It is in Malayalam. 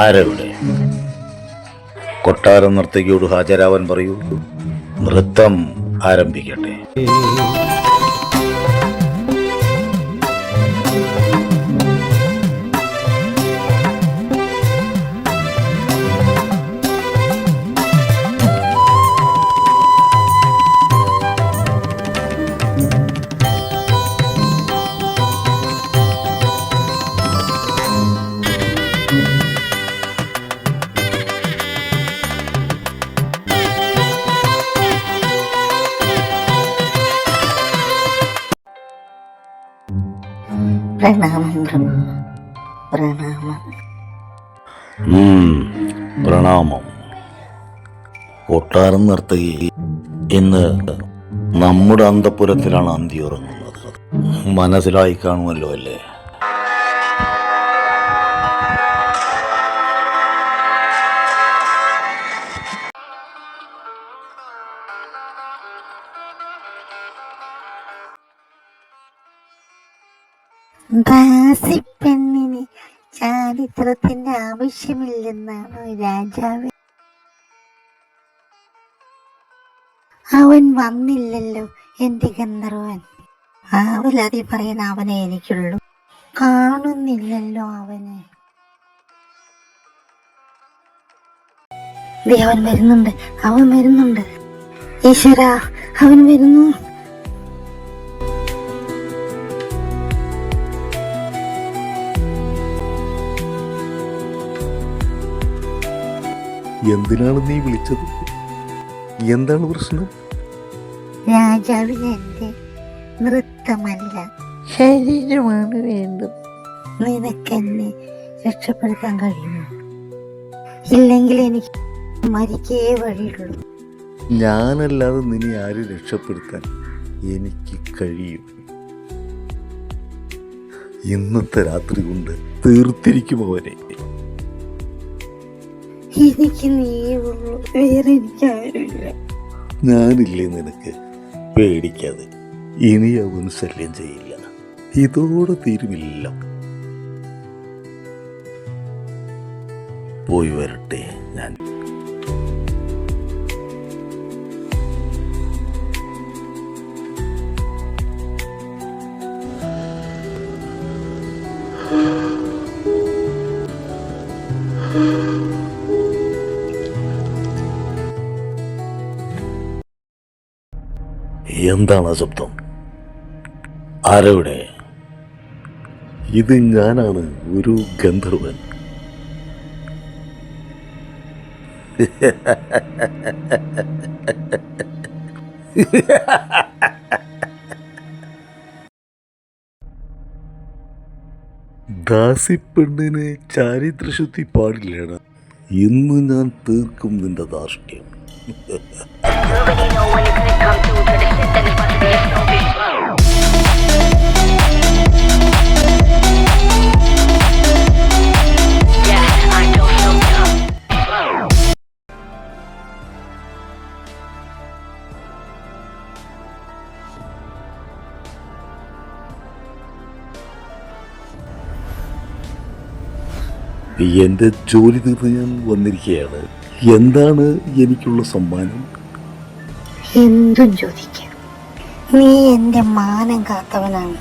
ആരവിടെ? കൊട്ടാരം നർത്തകിയോട് ഹാജരാവാൻ പറയൂ. നൃത്തം ആരംഭിക്കട്ടെ. പ്രണാമം പ്രഭു, പ്രണാമം. പ്രണാമം. കൊട്ടാരം നർത്തകി ഇന്ന് നമ്മുടെ അന്തഃപുരത്തിലാണ് അന്തി ഉറങ്ങുന്നത്. മനസ്സിലായി കാണുമല്ലോ അല്ലേ? ദാസിപ്പെണ്ണിന് ചാരിത്രത്തിന്റെ ആവശ്യമില്ലെന്നാണോ രാജാവ്? അവൻ വന്നില്ലല്ലോ എന്റെ ഗന്ധർവൻ. ആവലാതി പറയാൻ അവനെ എനിക്കുള്ളൂ. കാണുന്നില്ലല്ലോ അവനെ. അവൻ വരുന്നുണ്ട്, അവൻ വരുന്നുണ്ട്. ഈശ്വര, അവൻ വരുന്നു. എന്തിനാണ് നീ വിളിച്ചത്? എന്താണ് പ്രശ്നം? രാജാവിന് എന്റെ നൃത്തമല്ല, ശരീരമാണ് വേണ്ടത്. നിനക്കെന്നെ രക്ഷപ്പെടുത്താൻ കഴിയുമോ? ഇല്ലെങ്കിൽ എനിക്ക് മരിക്കേ വഴിയുള്ളൂ. ഞാനല്ലാതെ നിന്നെ ആര് രക്ഷപ്പെടുത്താൻ എനിക്ക് കഴിയും? ഇന്നത്തെ രാത്രി കൊണ്ട് തീർത്തിരിക്കും അവനെ. എനിക്ക് നീയുള്ളൂ, വേറെ എനിക്കാരുമില്ല. ഞാനില്ലേ നിനക്ക്? പേടിക്കാതെ, ഇനി അവൻ ശല്യം ചെയ്യില്ല. ഇതോടെ തീരുമില്ല. പോയി വരട്ടെ ഞാൻ. എന്താണ് ശബ്ദം? ആരവിടെ? ഇത് ഞാനാണ്, ഒരു ഗന്ധർവൻ. ദാസിപ്പെണ്ണിന് ചാരിത്രശുദ്ധി പാടില്ലേടാ. ഇന്ന് ഞാൻ തീർക്കും നിന്റെ ധാർഷ്ട്യം. എന്റെ ജോലി തീർന്ന് ഞാൻ വന്നിരിക്കുകയാണ്. എന്താണ് എനിക്കുള്ള സമ്മാനം? എന്തും ചോദിക്കാം. നീ എന്റെ മാനം കാത്തവനാണ്.